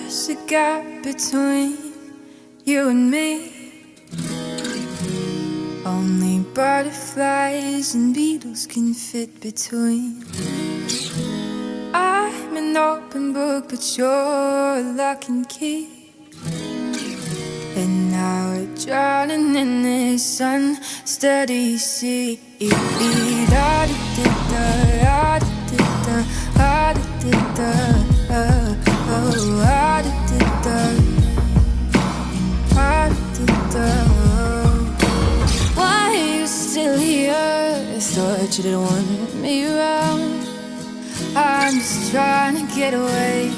There's a gap between you and me. Only butterflies and beetles can fit between. I'm an open book, but you're a lock and key. And now we're drowning in this unsteady sea. Why are you still here? I thought you didn't want me around. I'm just trying to get away,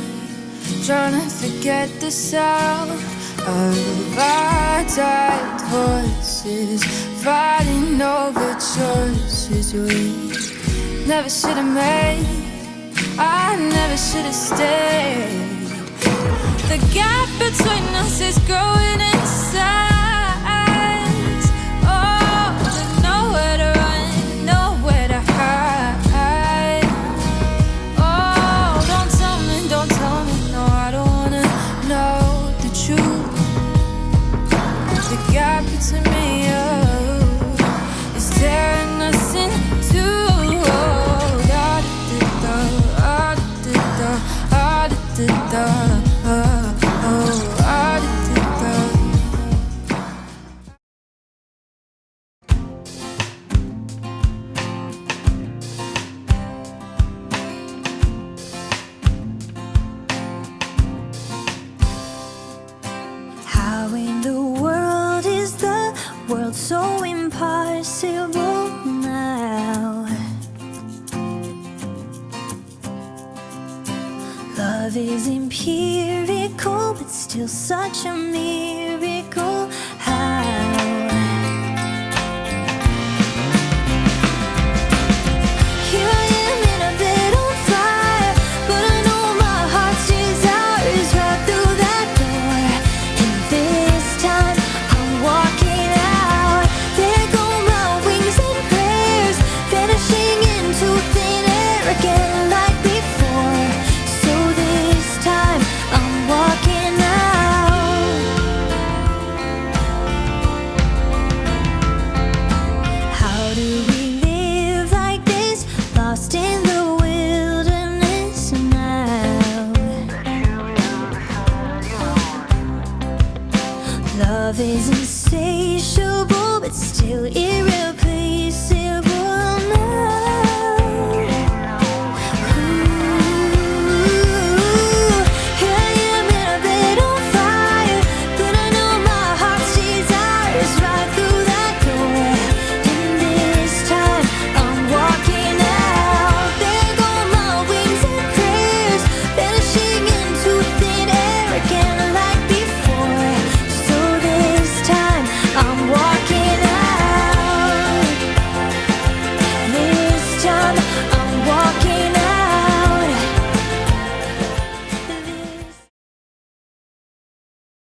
trying to forget the sound of our tired horses fighting over choices we never should have made. I never should have stayed. The gap between us is growing in size. Oh, there's nowhere to run, nowhere to hide. Oh, don't tell me, no, I don't wanna know the truth. The gap between me and you is tearing us in two. How in the world is the world so impossible now? Love is empirical, but still such a miracle.